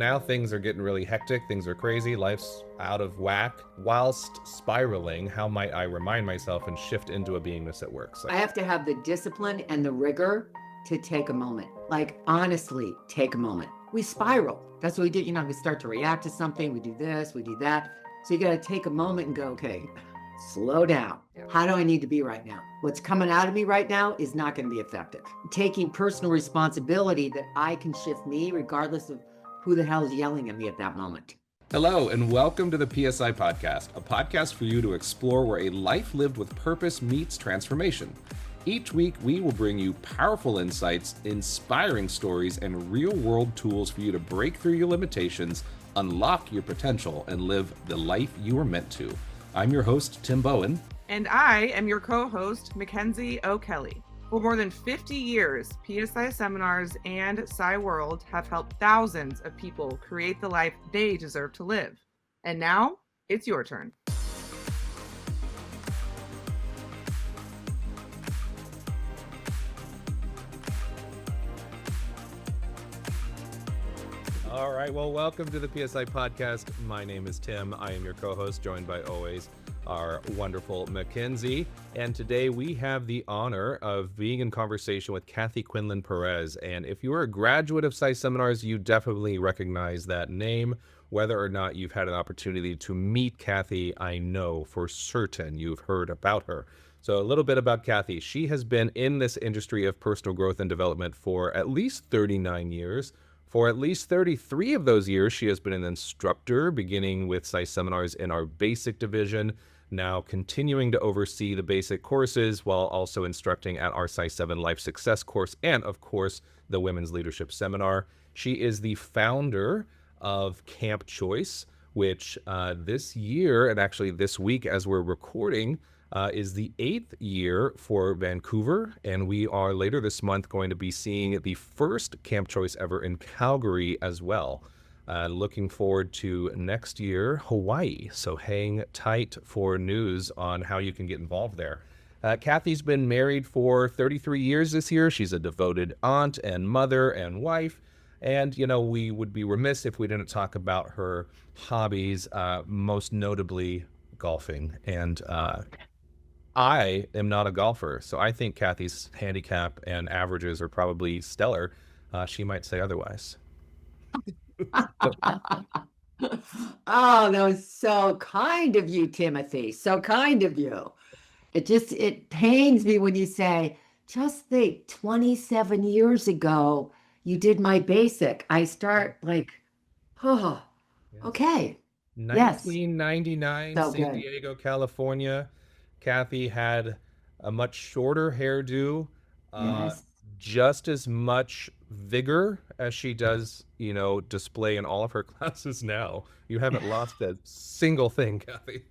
Now things are getting really hectic, things are crazy, life's out of whack. Whilst spiraling, how might I remind myself and shift into a beingness that works? I have to have the discipline and the rigor to take a moment. Like, honestly, take a moment. We spiral. That's what we do. We start to react to something. We do this, we do that. So you got to take a moment and go, okay, slow down. How do I need to be right now? What's coming out of me right now is not going to be effective. Taking personal responsibility that I can shift me regardless of who the hell is yelling at me at that moment. Hello, and welcome to the PSI Podcast, a podcast for you to explore where a life lived with purpose meets transformation. Each week, we will bring you powerful insights, inspiring stories, and real-world tools for you to break through your limitations, unlock your potential, and live the life you are meant to. I'm your host, Tim Bowen. And I am your co-host, Mackenzie O'Kelly. For more than 50 years, PSI Seminars and PSI World have helped thousands of people create the life they deserve to live. And now, it's your turn. All right, well, welcome to the PSI Podcast. My name is Tim. I am your co-host, joined by always our wonderful Mackenzie. And today we have the honor of being in conversation with Kathy Quinlan-Perez. And if you are a graduate of PSI Seminars, you definitely recognize that name. Whether or not you've had an opportunity to meet Kathy, I know for certain you've heard about her. So a little bit about Kathy. She has been in this industry of personal growth and development for at least 39 years. For at least 33 of those years, she has been an instructor, beginning with PSI Seminars in our basic division, now continuing to oversee the basic courses while also instructing at our PSI 7 Life Success course and, of course, the Women's Leadership Seminar. She is the founder of Camp Choice, which this year, and actually this week as we're recording, is the 8th year for Vancouver, and we are later this month going to be seeing the first Camp Choice ever in Calgary as well. Looking forward to next year, Hawaii, so hang tight for news on how you can get involved there. Kathy's been married for 33 years this year. She's a devoted aunt and mother and wife, and we would be remiss if we didn't talk about her hobbies, most notably golfing. And I am not a golfer, so I think Kathy's handicap and averages are probably stellar. She might say otherwise. Oh, that was so kind of you, Timothy. So kind of you. It pains me when you say, just think, 27 years ago, you did my basic. I start like, oh, yes. Okay. 1999, yes. San Diego, California. Kathy had a much shorter hairdo, yes. just as much vigor as she does, display in all of her classes now. You haven't lost a single thing, Kathy.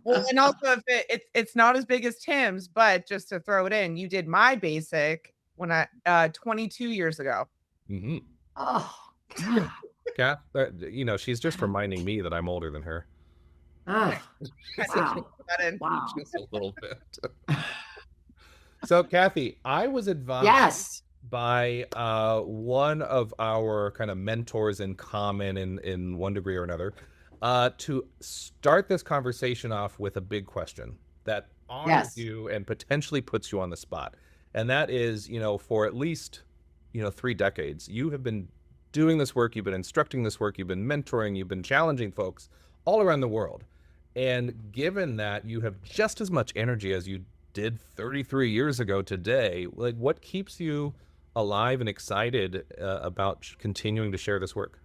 Well, and also if it's not as big as Tim's, but just to throw it in, you did my basic when 22 years ago. Mm-hmm. Oh, God. Kath, she's just reminding me that I'm older than her. Oh, wow. Wow. Just a little bit. So, Kathy, I was advised yes. by one of our kind of mentors in common in one degree or another to start this conversation off with a big question that honors you and potentially puts you on the spot. And that is, for at least, 3 decades, you have been doing this work, you've been instructing this work, you've been mentoring, you've been challenging folks all around the world. And given that you have just as much energy as you did 33 years ago today, like, what keeps you alive and excited about continuing to share this work?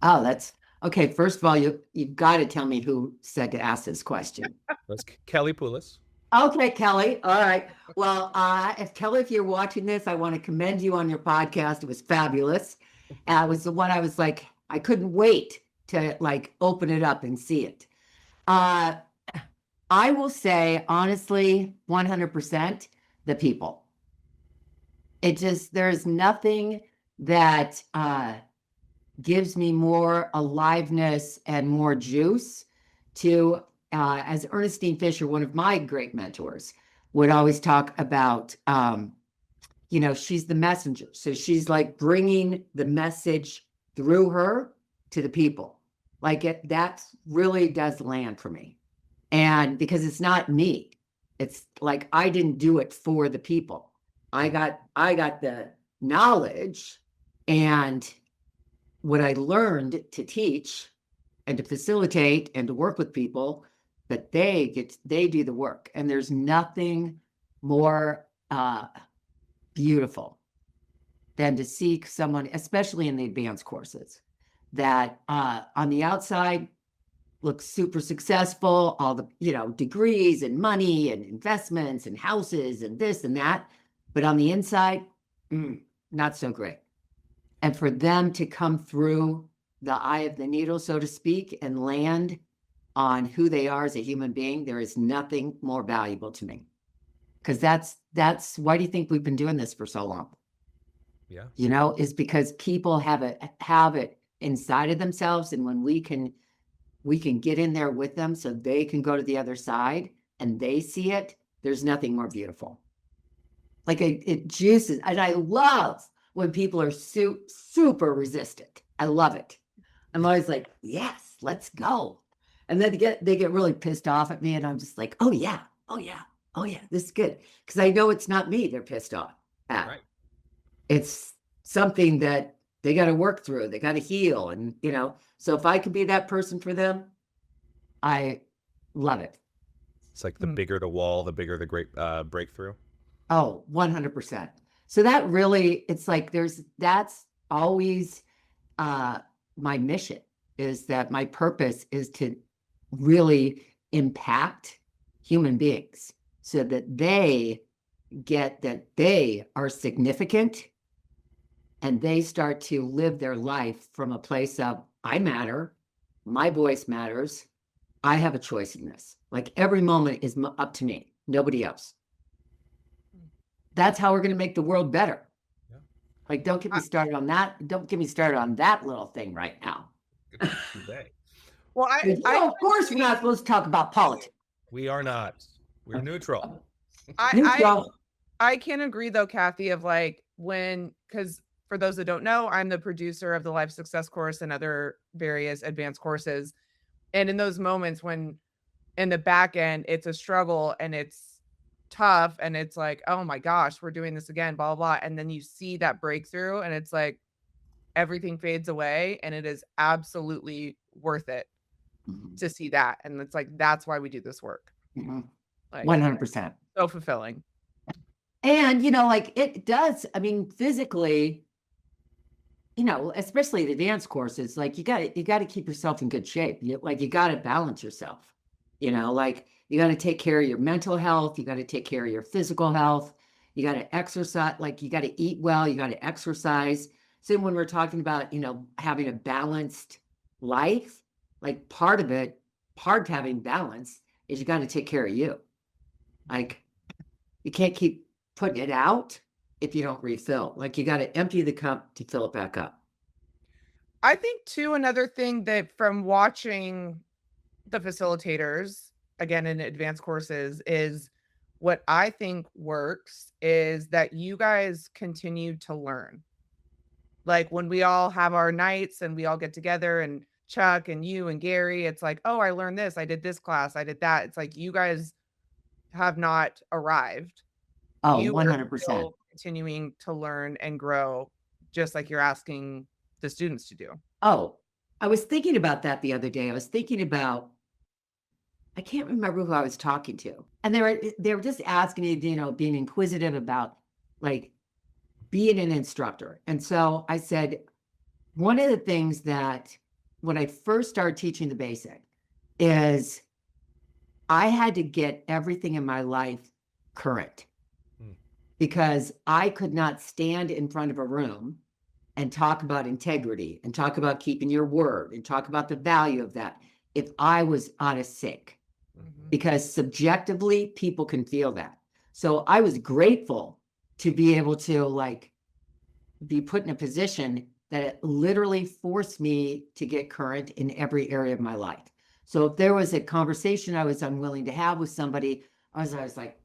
Oh, that's okay. First of all, you've got to tell me who said to ask this question. That's Kelly Poulos. Okay, Kelly. All right. Well, if you're watching this, I want to commend you on your podcast. It was fabulous. It was the one I was like, I couldn't wait to open it up and see it. I will say, honestly, 100% the people. There's nothing that gives me more aliveness and more juice to, as Ernestine Fisher, one of my great mentors, would always talk about, she's the messenger. So she's like bringing the message through her to the people. Like that really does land for me. And because it's not me, it's like I didn't do it for the people. I got the knowledge and what I learned to teach and to facilitate and to work with people, but they do the work. And there's nothing more beautiful than to see someone, especially in the advanced courses, that on the outside looks super successful, all the degrees and money and investments and houses and this and that, but on the inside, not so great. And for them to come through the eye of the needle, so to speak, and land on who they are as a human being, there is nothing more valuable to me. Because that's why do you think we've been doing this for so long? Yeah. Is because people have it inside of themselves, and when we can get in there with them so they can go to the other side and they see it, there's nothing more beautiful. Like it juices, and I love when people are super resistant. I love it. I'm always like, yes, let's go. And then they get really pissed off at me, and I'm just like, oh yeah, this is good. Because I know it's not me they're pissed off at. Right. It's something that they got to work through. They got to heal. And, so if I could be that person for them, I love it. It's like the bigger the wall, the bigger the great breakthrough. Oh, 100%. So that really, it's like that's always my mission, is that my purpose is to really impact human beings so that they get that they are significant and they start to live their life from a place of, I matter, my voice matters, I have a choice in this. Like every moment is up to me, nobody else. That's how we're going to make the world better. Yeah. Like, don't get me started on that. Don't get me started on that little thing right now. Well, of course, we're not supposed to talk about politics. We are not. We're neutral. I can agree though, Kathy, of like because for those that don't know, I'm the producer of the Life Success course and other various advanced courses. And in those moments when in the back end, it's a struggle and it's tough and it's like, oh my gosh, we're doing this again, blah, blah, blah. And then you see that breakthrough and it's like everything fades away and it is absolutely worth it to see that. And it's like, that's why we do this work. Like, 100%. So fulfilling. And, like it does, I mean, physically, especially the advanced courses, like you got to keep yourself in good shape. You got to balance yourself, like you got to take care of your mental health. You got to take care of your physical health. You got to exercise, like you got to eat well, you got to exercise. So when we're talking about, having a balanced life, like part of having balance is you got to take care of you. Like you can't keep putting it out if you don't refill. Like you got to empty the cup to fill it back up. I think too, another thing that from watching the facilitators, again, in advanced courses, is what I think works is that you guys continue to learn. Like when we all have our nights and we all get together and Chuck and you and Gary, it's like, oh, I learned this. I did this class. I did that. It's like, you guys have not arrived. Oh, you 100%. Continuing to learn and grow, just like you're asking the students to do. Oh, I was thinking about that the other day. I was thinking about, I can't remember who I was talking to. And they were just asking me, being inquisitive about like being an instructor. And so I said, one of the things that when I first started teaching the basic is I had to get everything in my life current because I could not stand in front of a room and talk about integrity and talk about keeping your word and talk about the value of that if I was out of sync. Because subjectively, people can feel that. So I was grateful to be able to like be put in a position that it literally forced me to get current in every area of my life. So if there was a conversation I was unwilling to have with somebody, I was like,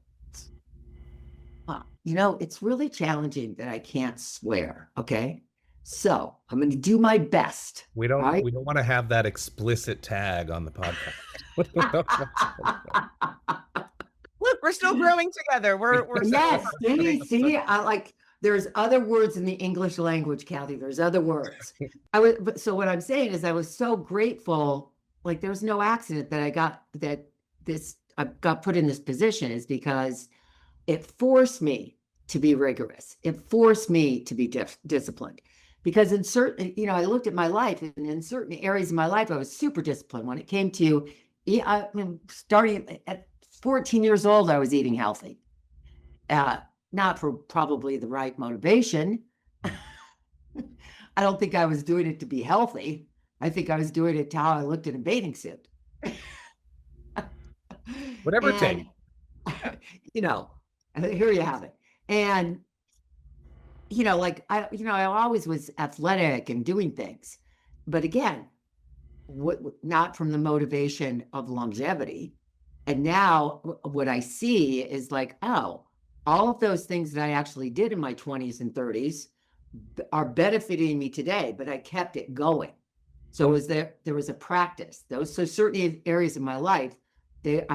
it's really challenging that I can't swear, okay? So I'm going to do my best. We all right? don't want to have that explicit tag on the podcast. Look, we're still growing together. We're Yes, still see, there's other words in the English language, Kathy. There's other words. So what I'm saying is I was so grateful, like there was no accident that I got put in this position, is because it forced me to be rigorous. It forced me to be disciplined. Because in certain, I looked at my life, and in certain areas of my life, I was super disciplined. When it came to, starting at 14 years old, I was eating healthy. Not for probably the right motivation. I don't think I was doing it to be healthy. I think I was doing it to how I looked in a bathing suit. Whatever it takes. Here you have it. And, I always was athletic and doing things. But again, not from the motivation of longevity. And now what I see is like, oh, all of those things that I actually did in my 20s and 30s are benefiting me today, but I kept it going. So there was a practice. So certain areas of my life, it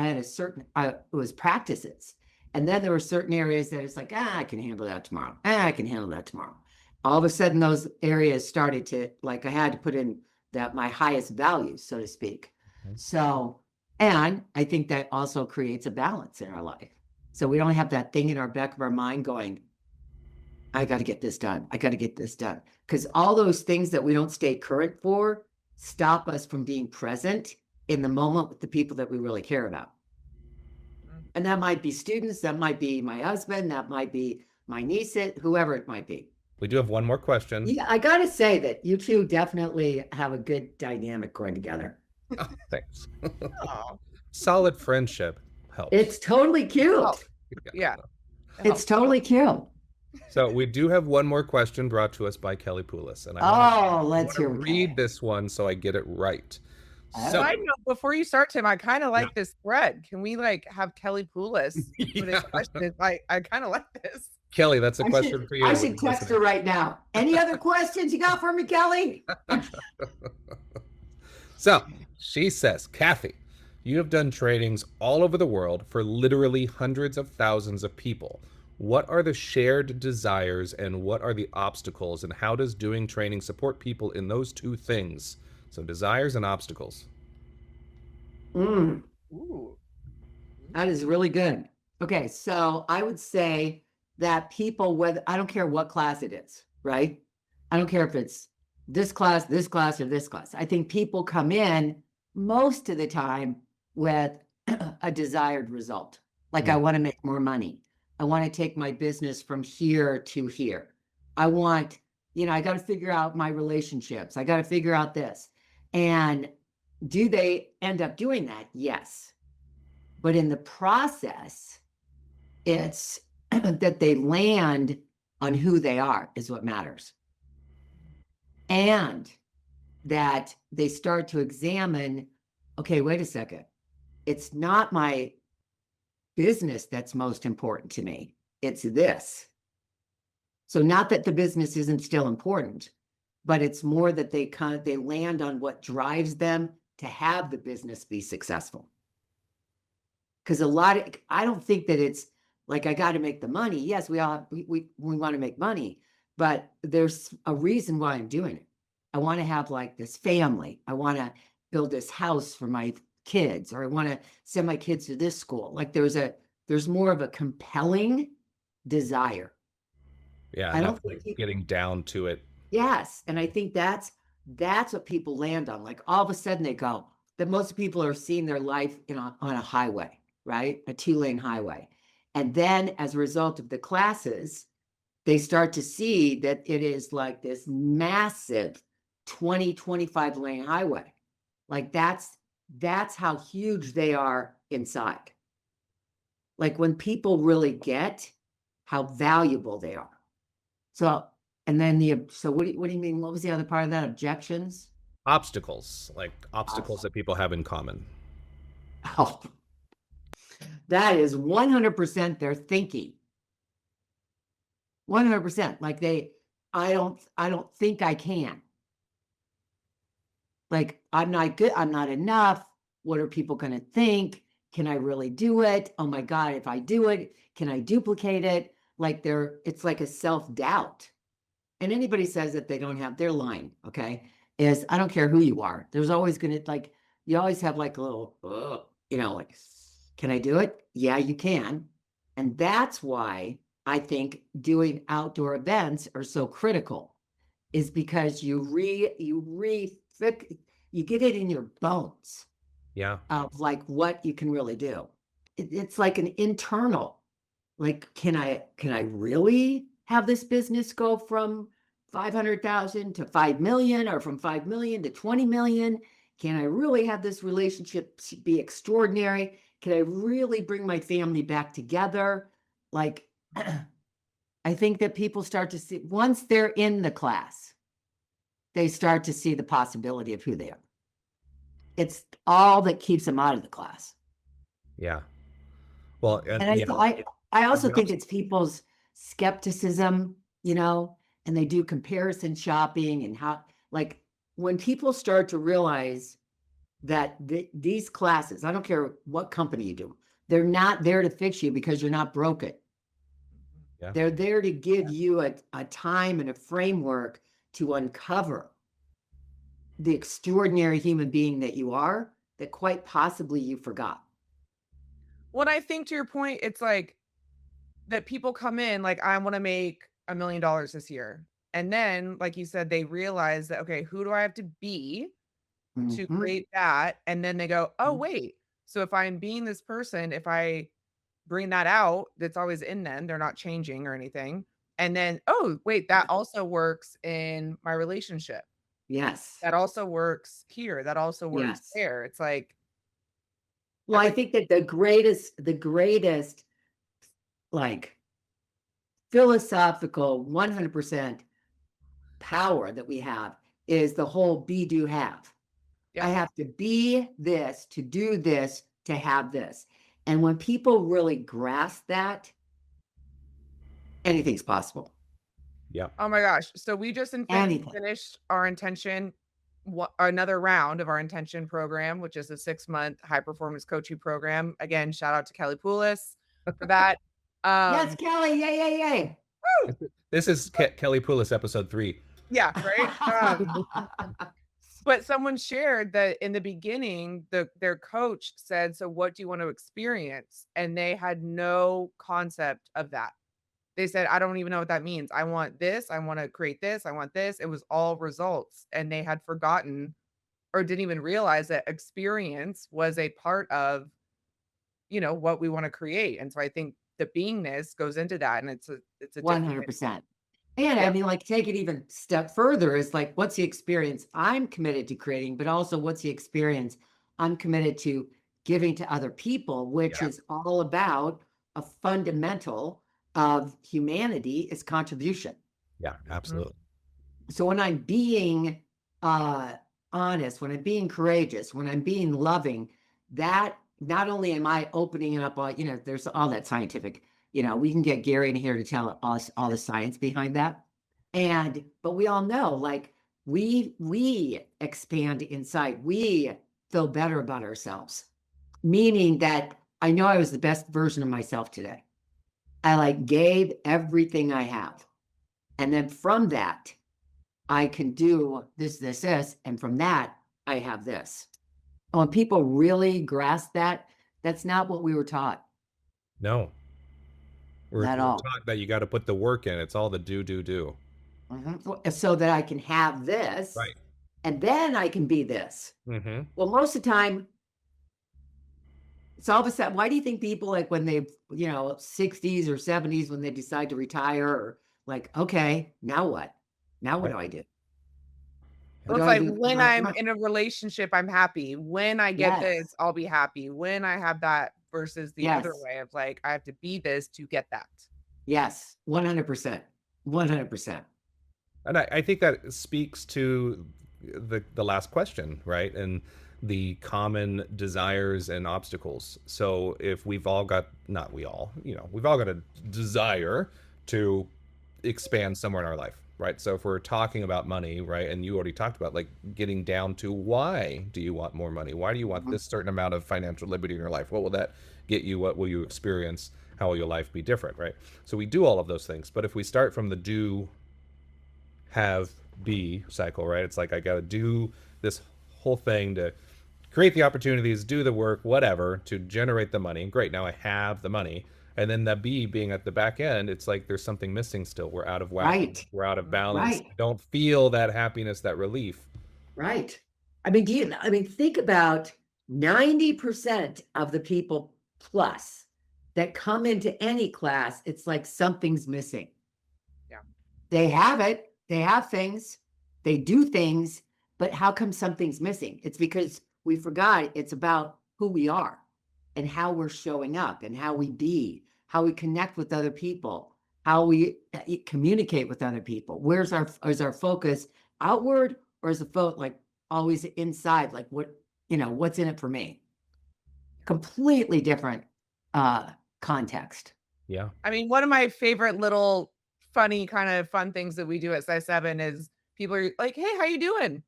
was practices. And then there were certain areas that it's like, I can handle that tomorrow. I can handle that tomorrow. All of a sudden, those areas started to, I had to put in my highest values, so to speak. Mm-hmm. So, and I think that also creates a balance in our life. So we don't have that thing in our back of our mind going, I got to get this done. I got to get this done. Because all those things that we don't stay current for stop us from being present in the moment with the people that we really care about. And that might be students, that might be my husband, that might be my niece, whoever it might be. We do have one more question. Yeah, I got to say that you two definitely have a good dynamic going together. Oh, thanks. Solid friendship helps. It's totally cute. Oh, yeah. It's totally cute. So we do have one more question brought to us by Kelly Poulos. And let's hear it. Read this one so I get it right. So, I know, before you start, Tim, I kind of like this thread. Can we have Kelly Poulos for this question? I kind of like this. Kelly, that's a question for you. I should text her right now. Any other questions you got for me, Kelly? So she says, Kathy, you have done trainings all over the world for literally hundreds of thousands of people. What are the shared desires and what are the obstacles, and how does doing training support people in those two things? So desires and obstacles. Ooh. That is really good. Okay, so I would say that people, I don't care what class it is, right? I don't care if it's this class, or this class. I think people come in most of the time with a desired result. I want to make more money. I want to take my business from here to here. I want, I got to figure out my relationships. I got to figure out this. And do they end up doing that? Yes. But in the process, it's that they land on who they are is what matters. And that they start to examine, okay, wait a second. It's not my business that's most important to me. It's this. So not that the business isn't still important, but it's more that they land on what drives them to have the business be successful. Because I don't think that it's I got to make the money. Yes, we want to make money, but there's a reason why I'm doing it. I want to have this family. I want to build this house for my kids, or I want to send my kids to this school. There's more of a compelling desire. Yeah, I don't think getting down to it. Yes, and I think that's what people land on. All of a sudden they go, that most people are seeing their life on a highway, right? A 2-lane highway. And then as a result of the classes, they start to see that it is this massive 20, 25 lane highway. That's how huge they are inside. When people really get how valuable they are. So, and then so what do you mean? What was the other part of that? Objections? Obstacles, obstacles that people have in common. Oh, that is 100% their thinking. 100%. I don't think I can. Like, I'm not good, I'm not enough. What are people going to think? Can I really do it? Oh my God, if I do it, can I duplicate it? Like it's like a self-doubt. And anybody says that they don't have, they're lying, okay? Is I don't care who you are. There's always going to, like, you always have like a little, like, can I do it? Yeah, you can. And that's why I think doing outdoor events are so critical, is because you get it in your bones Yeah. of like what you can really do. It's like an internal, like, can I really have this business go from 500,000 to 5 million, or from 5 million to 20 million? Can I really have this relationship be extraordinary? Can I really bring my family back together? Like, I think that people start to see, once they're in the class, they start to see the possibility of who they are. It's all that keeps them out of the class. Yeah. Well, And yeah. I also think it's people's skepticism, and they do comparison shopping, and how, like, when people start to realize that these classes, I don't care what company you do, they're not there to fix you because you're not broken. Yeah. They're there to give you a time and a framework to uncover the extraordinary human being that you are, that quite possibly you forgot. When I think, to your point, it's like that people come in like, I want to make $1 million this year. And then, like you said, they realize that, okay, who do I have to be to Mhm. create that? And then they go, oh, wait. So if I'm being this person, if I bring that out, that's always in them, they're not changing or anything. And then, oh, wait, that also works in my relationship. Yes. That also works here. That also works Yes. there. It's like, Well, I like, think that the greatest, like, philosophical 100% power that we have is the whole be, do, have. I yeah. have to be this, to do this, to have this. And when people really grasp that, anything's possible. Yeah. Oh my gosh. So we just Anything. finished our intention, another round of our intention program, which is a 6-month high performance coaching program. Again, shout out to Kelly Poulos for that. Yes, Kelly. Yay, yay, yay. Woo! This is Kelly Poulos episode 3. Yeah, right. But someone shared that in the beginning, their coach said, so what do you want to experience? And they had no concept of that. They said, I don't even know what that means. I want this. I want to create this. I want this. It was all results. And they had forgotten or didn't even realize that experience was a part of, what we want to create. And so I think the beingness goes into that. And it's a different thing. 100%. And I Yeah. mean, like, take it even step further, is like, what's the experience I'm committed to creating, but also what's the experience I'm committed to giving to other people, which Yeah. is all about a fundamental of humanity is contribution. Yeah, absolutely. So when I'm being honest, when I'm being courageous, when I'm being loving, that not only am I opening up all, there's all that scientific, we can get Gary in here to tell us all the science behind that. But we all know, like, we expand inside, we feel better about ourselves, meaning that I know I was the best version of myself today. I like gave everything I have. And then from that, I can do this, this, this. And from that, I have this. When people really grasp that, that's not what we were taught No. We're at all. taught that you got to put the work in. It's all the do. So that I can have this, Right. and then I can be this. Mm-hmm. Well, most of the time, it's all of a sudden, why do you think people, like, when they, 60s or 70s, when they decide to retire, or like, okay, now what? Now what do I do? Well, What do it's I like do? when I'm in a relationship, I'm happy. When I get Yes. this, I'll be happy. When I have that, versus the other Yes. way of like, I have to be this to get that. Yes, 100%. 100%. And I think that speaks to the last question, right? And the common desires and obstacles. So if we've all got, not we all, we've all got a desire to expand somewhere in our life, right? So if we're talking about money, right, and you already talked about like getting down to why do you want more money? Why do you want this certain amount of financial liberty in your life? What will that get you? What will you experience? How will your life be different, right? So we do all of those things. But if we start from the do, have, be cycle, right? It's like I got to do this whole thing to create the opportunities, do the work, whatever, to generate the money. Great, now I have the money. And then the B being at the back end, it's like there's something missing still. We're out of whack. Right. We're out of balance. Right. Don't feel that happiness, that relief. Right. I mean, think about 90% of the people plus that come into any class, it's like something's missing. Yeah. They have it, they have things, they do things, but how come something's missing? It's because we forgot it's about who we are and how we're showing up and how we be, how we connect with other people, how we communicate with other people. Is our focus outward, or is the focus like always inside? Like what's in it for me? Completely different context. Yeah. I mean, one of my favorite little funny kind of fun things that we do at Size 7 is people are like, hey, how you doing?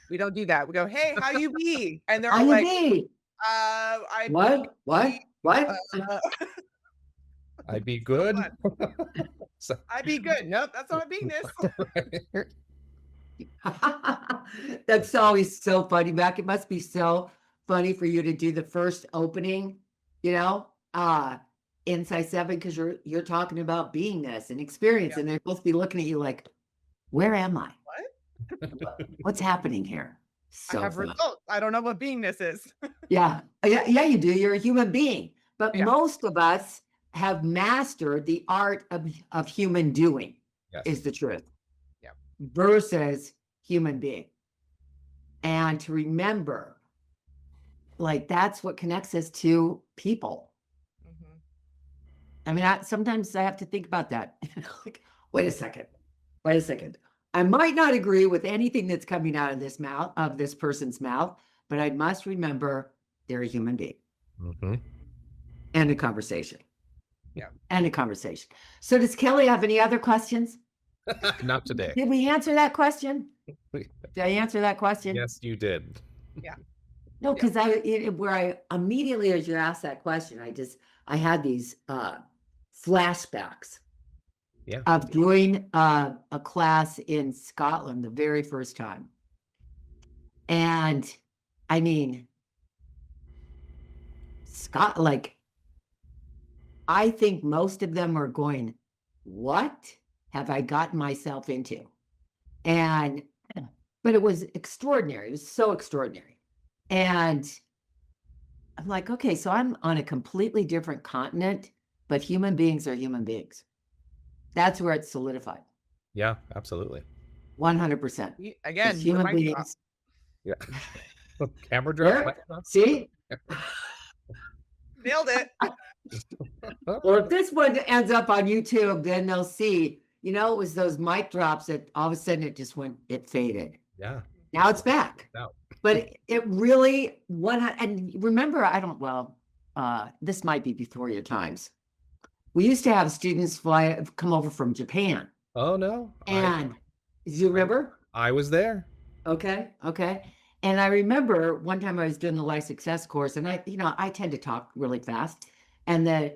We don't do that. We go, hey, how you be? And they're How you like, be? I What? I'd be good. So, I'd be good. Nope, that's not beingness. That's always so funny, Mac. It must be so funny for you to do the first opening, in Size 7, because you're talking about beingness and experience, and they're supposed to be looking at you like, where am I? What? What's happening here? I have results. I don't know what beingness is. Yeah, you do. You're a human being, but Yeah. most of us have mastered the art of human doing. yes. Is the truth. Yeah. Versus human being. And to remember, like, that's what connects us to people. Mhm. I mean, sometimes I have to think about that. Like, wait a second. I might not agree with anything that's coming out of this person's mouth, but I must remember they're a human being. Mm-hmm. End of conversation. Yeah. End of conversation. So does Kelly have any other questions? Not today. Did we answer that question? Did I answer that question? Yes, you did. Yeah. No, because I immediately, as you asked that question, I had these flashbacks. Yeah. Of doing a class in Scotland the very first time. And I mean, I think most of them are going, what have I gotten myself into? But it was extraordinary. It was so extraordinary. And I'm like, okay, so I'm on a completely different continent, but human beings are human beings. That's where it's solidified. Yeah, absolutely. 100%. Again, Human beings. Yeah. Camera drop. See? Nailed it. Well, if this one ends up on YouTube, then they'll see, it was those mic drops that all of a sudden it faded. Yeah. Now it's back. No. But it really, and remember, this might be before your times. We used to have students come over from Japan. Oh, no. And do you remember? I was there. Okay. And I remember one time I was doing the Life Success course, and I tend to talk really fast. And the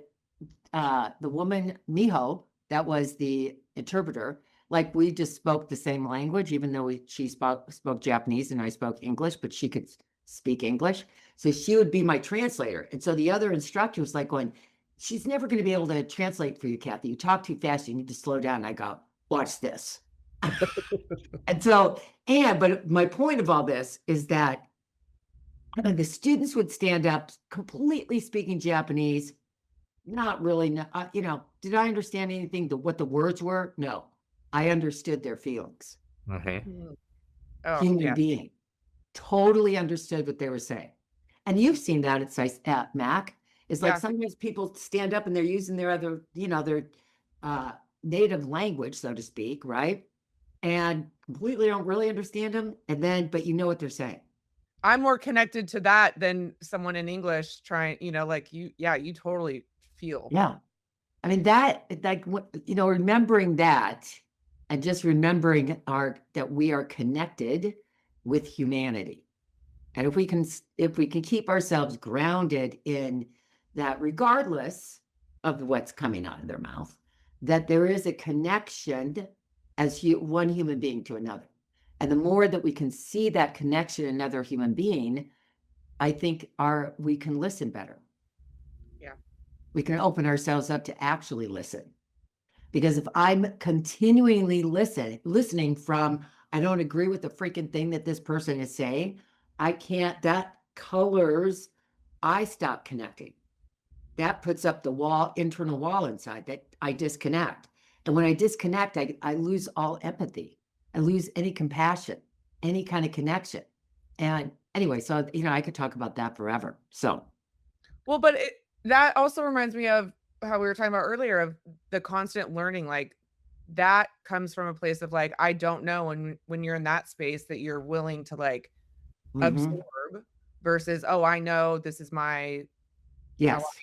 woman, Miho, that was the interpreter, like we just spoke the same language, even though she spoke Japanese and I spoke English, but she could speak English. So she would be my translator. And so the other instructor was like going, she's never going to be able to translate for you, Kathy. You talk too fast. You need to slow down. And I go, watch this. But my point of all this is that the students would stand up completely speaking Japanese, not really, did I understand anything what the words were? No, I understood their feelings. Human being, totally understood what they were saying. And you've seen that at Mac. It's like sometimes people stand up and they're using their other, their native language, so to speak, right? And completely don't really understand them. But you know what they're saying. I'm more connected to that than someone in English trying, like you totally feel. Yeah. I mean, that, remembering that and just remembering that we are connected with humanity. And if we can keep ourselves grounded in that, regardless of what's coming out of their mouth, that there is a connection as one human being to another. And the more that we can see that connection in another human being, I think we can listen better. Yeah. We can open ourselves up to actually listen. Because if I'm continually listening from, I don't agree with the freaking thing that this person is saying, that colors, I stop connecting. That puts up the internal wall inside that I disconnect. And when I disconnect, I lose all empathy. I lose any compassion, any kind of connection. And anyway, so, I could talk about that forever. So. Well, but that also reminds me of how we were talking about earlier of the constant learning, like that comes from a place of like, I don't know. And when you're in that space that you're willing to like absorb versus, oh, I know this is how I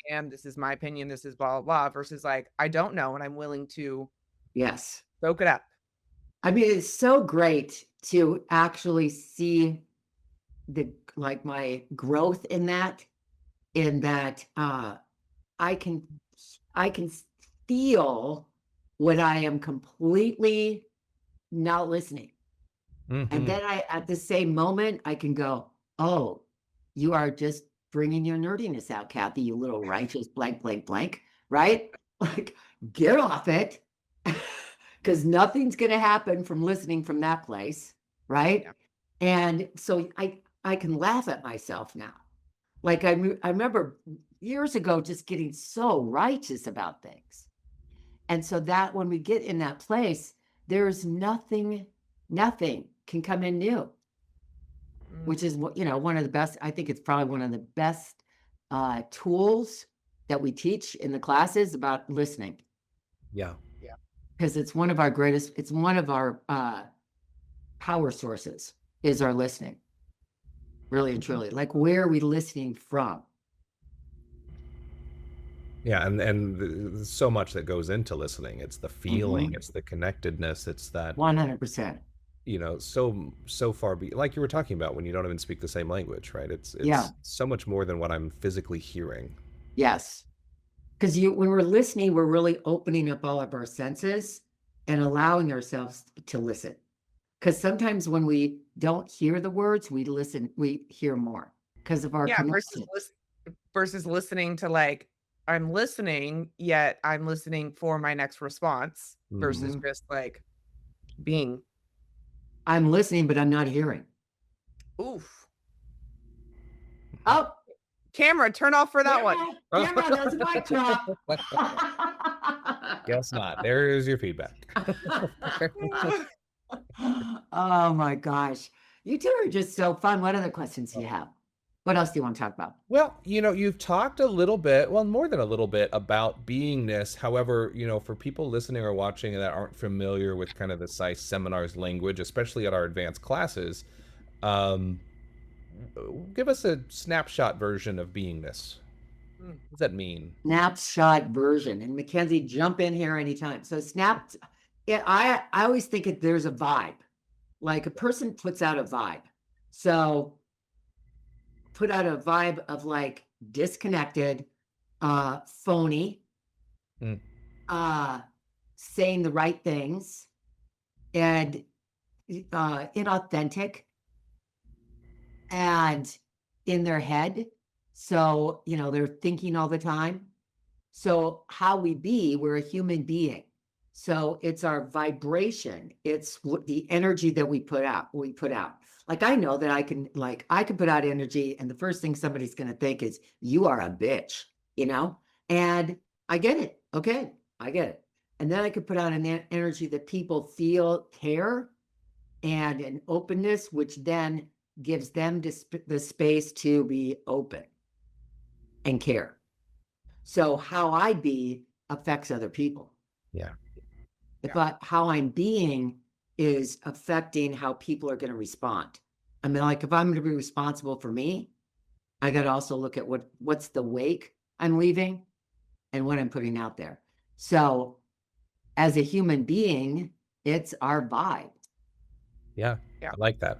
am. This is my opinion. This is blah, blah, blah, versus like, I don't know. And I'm willing to soak it up. I mean, it's so great to actually see my growth in that I can feel when I am completely not listening. Mm-hmm. And then at the same moment, I can go, oh, you are just bringing your nerdiness out, Kathy, you little righteous blank, blank, blank, right? Like, get off it. Because nothing's going to happen from listening from that place, right? Yeah. And so I can laugh at myself now. Like I remember years ago just getting so righteous about things. And so that when we get in that place, there's nothing can come in new, which is, one of the best, I think it's probably one of the best tools that we teach in the classes about listening. Yeah. Because it's one of our power sources is our listening. Really and truly. Like, where are we listening from? Yeah, and so much that goes into listening. It's the feeling, it's the connectedness, it's that 100%. So far like you were talking about when you don't even speak the same language, right? It's so much more than what I'm physically hearing. Yes. Because when we're listening, we're really opening up all of our senses and allowing ourselves to listen. Because sometimes when we don't hear the words, we hear more because of our connection. Versus listening to like, I'm listening, yet I'm listening for my next response versus just like being. I'm listening, but I'm not hearing. Oof. Oh. Camera, turn off for that one. Camera, that's my drop. Guess not. There's your feedback. Oh my gosh. You two are just so fun. What other questions do you have? What else do you want to talk about? Well, you've talked a little bit, well, more than a little bit about beingness. However, for people listening or watching that aren't familiar with kind of the PSI Seminars language, especially at our advanced classes, give us a snapshot version of beingness. What does that mean? Snapshot version. And Mackenzie, jump in here anytime. So I always think there's a vibe. Like a person puts out a vibe. So put out a vibe of like disconnected, phony, saying the right things, and inauthentic, and in their head. So, they're thinking all the time. So how we're a human being. So it's our vibration. It's the energy that we put out. Like, I know that I can put out energy, and the first thing somebody's going to think is, you are a bitch, and I get it. Okay. I get it. And then I could put out an energy that people feel care and an openness, which then gives them the space to be open and care. So how I be affects other people. Yeah. How I'm being is affecting how people are going to respond. I mean, like, if I'm going to be responsible for me, I got to also look at what's the wake I'm leaving and what I'm putting out there. So as a human being, It's our vibe. Yeah, Yeah. I like that.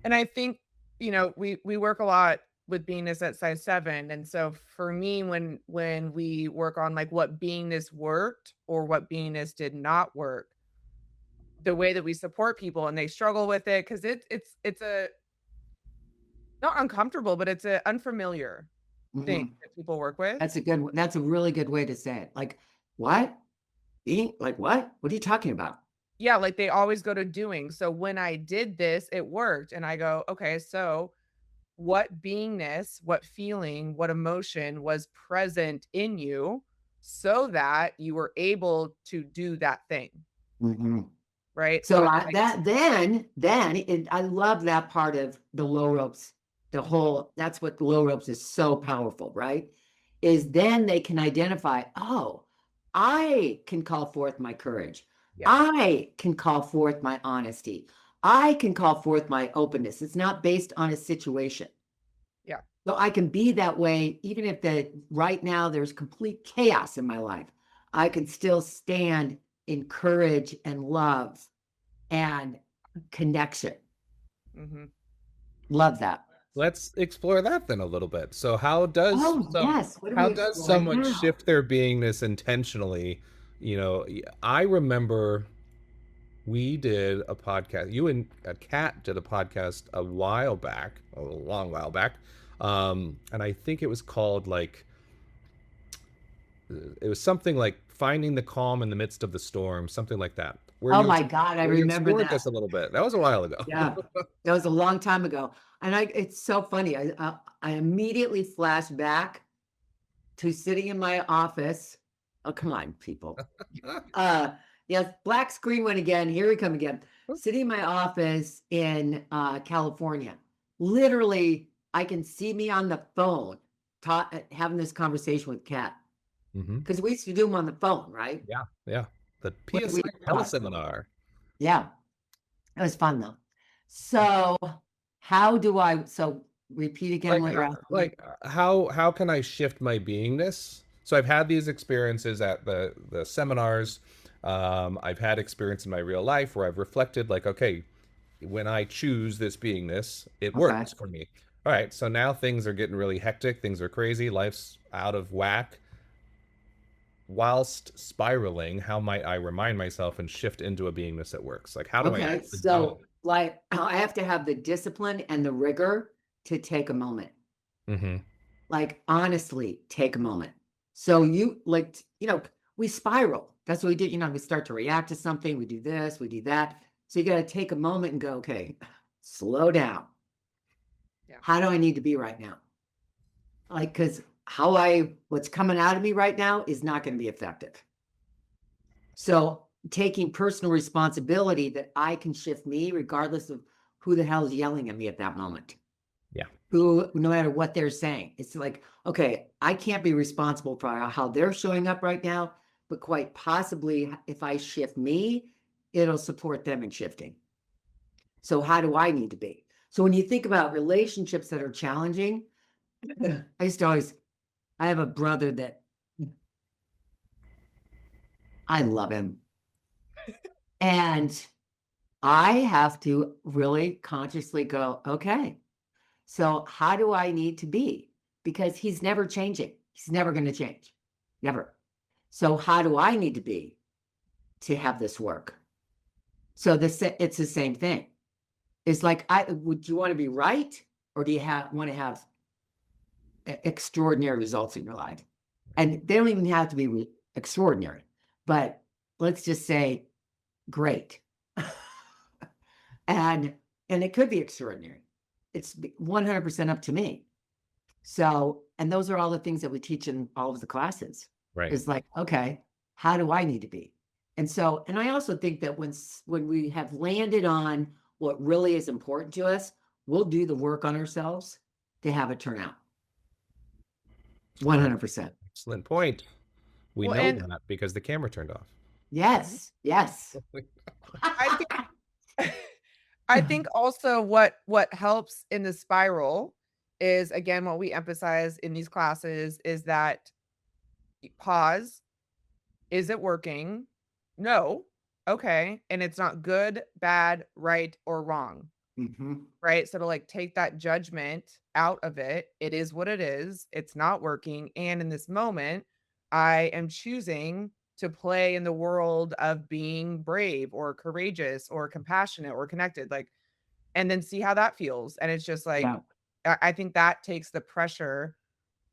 And I think, we work a lot with beingness at size 7. And so for me, when we work on like what beingness worked or what beingness did not work, the way that we support people and they struggle with it, because it's a not uncomfortable, but it's a unfamiliar thing Mhm. that people work with. That's a really good way to say it. Like, what? Like what? What are you talking about? Yeah, like they always go to doing. So when I did this, it worked. And I go, okay, so what beingness, what feeling, what emotion was present in you so that you were able to do that thing, Mhm. right? So So it's I, like, that I love that part of the low ropes. That's what the low ropes is so powerful, right? Is then they can identify, oh, I can call forth my courage. yeah, I can call forth my honesty. I can call forth my openness. It's not based on a situation. yeah, So I can be that way, even if right now there's complete chaos in my life. I can still stand in courage and love and connection. hmm Love that. Let's explore that then a little bit. So Oh, yes. What are we how does exploring someone now? shift their beingness intentionally? I remember we did a podcast. You and Kat did a podcast a while back, a long while back. And I think it was called like it was something like finding the calm in the midst of the storm, something like that. Oh my God, I Where you remember explored that. this a little bit. That was a while ago. Yeah, that was a long time ago. And it's so funny. I immediately flash back to sitting in my office. Oh, come on, people. Yes, black screen went again. Here we come again. Sitting in my office in California. Literally, I can see me on the phone having this conversation with Kat. Hmm. Because we used to do them on the phone, right? Yeah, yeah. The When we PSI talk. Seminar. Yeah, it was fun though. So repeat again like what you're uh, asking me? like how can I shift my beingness? So I've had these experiences at the seminars. I've had experience in my real life where I've reflected like, okay, when I choose this beingness, it Okay. works for me. All right, so now things are getting really hectic, things are crazy, life's out of whack. Whilst spiraling, how might I remind myself and shift into a beingness that works? Like, how do I Okay. actually do So like I have to have the discipline and the rigor to take a moment. it? Hmm. Like honestly, take a moment. So we spiral. That's what we do. We start to react to something, we do this, we do that. So you got to take a moment and go, okay, slow down. yeah, How do I need to be right now? Like, because what's coming out of me right now is not going to be effective. So taking personal responsibility that I can shift me regardless of who the hell is yelling at me at that moment. Yeah. Who, no matter what they're saying, it's like, okay, I can't be responsible for how they're showing up right now, but quite possibly if I shift me, it'll support them in shifting. So how do I need to be? So when you think about relationships that are challenging, I have a brother that I love him. And I have to really consciously go, okay, so how do I need to be? Because he's never changing. He's never going to change. Never. So how do I need to be to have this work? So it's the same thing. It's like, would you want to be right? Or do you want to have extraordinary results in your life? And they don't even have to be extraordinary, but let's just say great. and it could be extraordinary. It's 100% up to me. So, and those are all the things that we teach in all of the classes. Right. Is like, okay, how do I need to be? And so, and I also think that when we have landed on what really is important to us, we'll do the work on ourselves to have it turn out. 100%. Excellent point. We Well, know and that because the camera turned off. Yes. Yes. I think I think also what helps in the spiral is, again, what we emphasize in these classes is that pause. Is it working? No. okay, and it's not good, bad, right, or wrong, right? So to like take that judgment out of it, it is what it is. It's not working. And in this moment, I am choosing to play in the world of being brave or courageous or compassionate or connected, like, and then see how that feels. And it's just like, Yeah. I think that takes the pressure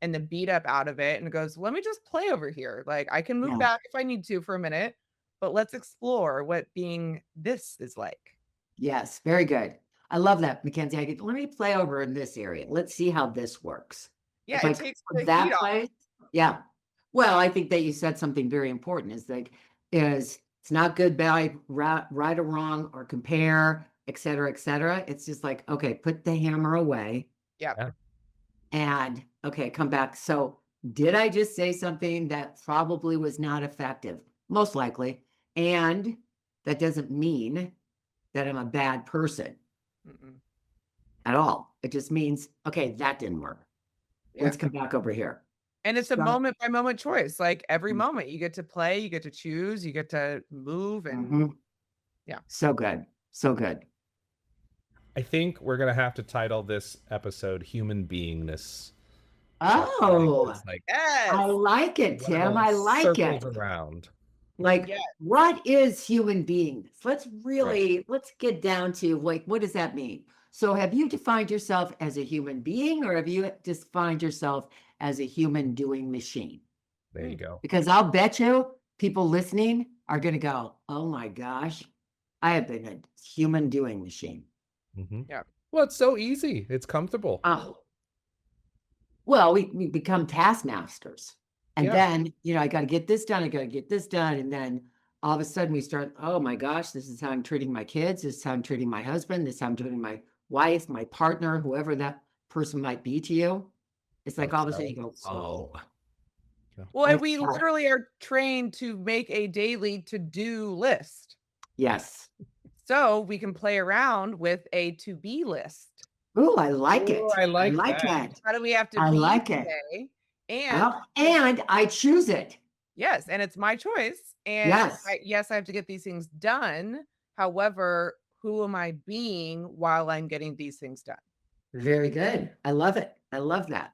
and the beat up out of it and it goes, let me just play over here. Like I can move Yeah. back if I need to for a minute, but let's explore what being this is like. Yes. Very good. I love that, Mackenzie. Let me play over in this area. Let's see how this works. Yeah, If I it come takes from the heat that off. place, yeah. Well, I think that you said something very important is it's not good, bad, right or wrong, or compare, et cetera, et cetera. It's just like, okay, put the hammer away Yeah. and okay, come back. So did I just say something that probably was not effective? Most likely. And that doesn't mean that I'm a bad person at all. It just means, okay, that didn't work. Yeah. Let's come back over here. And it's a So- moment by moment choice. Like every Mhm. moment you get to play, you get to choose, you get to move and Mhm. Yeah. So good. So good. I think we're gonna have to title this episode "Human Beingness." Oh, It's like yes. I like it, one of Tim. I those like it. circles around. Like, Yes. what is human beings? Let's get down to like, what does that mean? So have you defined yourself as a human being or have you defined yourself as a human doing machine? There you go. Because I'll bet you people listening are going to go, oh my gosh, I have been a human doing machine. Yeah. Well, it's so easy. It's comfortable. Oh, well, we become taskmasters. And Yeah. then, I got to get this done. I got to get this done. And then all of a sudden we start, oh my gosh, this is how I'm treating my kids. This is how I'm treating my husband. This is how I'm treating my wife, my partner, whoever that person might be to you. It's like all of a sudden you go, oh. Well, and we literally are trained to make a daily to-do list. Yes. So we can play around with a to-be list. Ooh, I like it. Ooh, I like that. How do we have to I be like it. today? And And I choose it. yes, and it's my choice. And Yes. I have to get these things done. However, who am I being while I'm getting these things done? Very good. I love it. I love that.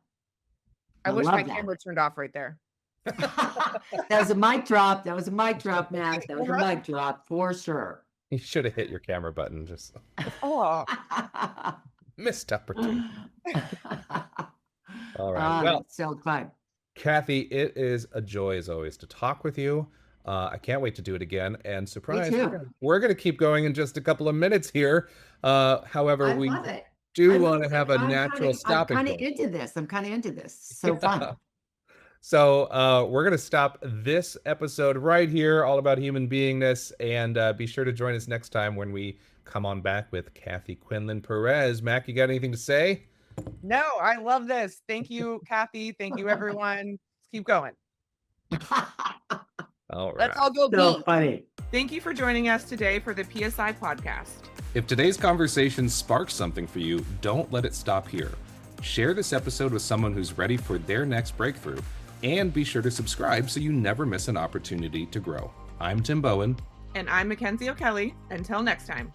I wish love my that. camera turned off right there. That was a mic drop. That was a mic drop, Max. That was a mic drop for sure. You should have hit your camera button. Just Oh, missed opportunity. All right. Well, that's so fun. Kathy, it is a joy as always to talk with you. I can't wait to do it again. And surprise, we're gonna keep going in just a couple of minutes here. However, I we love it. do want to have a natural stopping I'm point. kind of into this. I'm kind of into this. So fun. So we're going to stop this episode right here, all about human beingness. And be sure to join us next time when we come on back with Kathy Quinlan-Perez. Mac, you got anything to say? no, I love this. Thank you, Kathy. Thank you, everyone. Let's keep going. All right. Let's all go So be. funny. Thank you for joining us today for the PSI Podcast. If today's conversation sparks something for you, don't let it stop here. Share this episode with someone who's ready for their next breakthrough. And be sure to subscribe so you never miss an opportunity to grow. I'm Tim Bowen. And I'm Mackenzie O'Kelly. Until next time.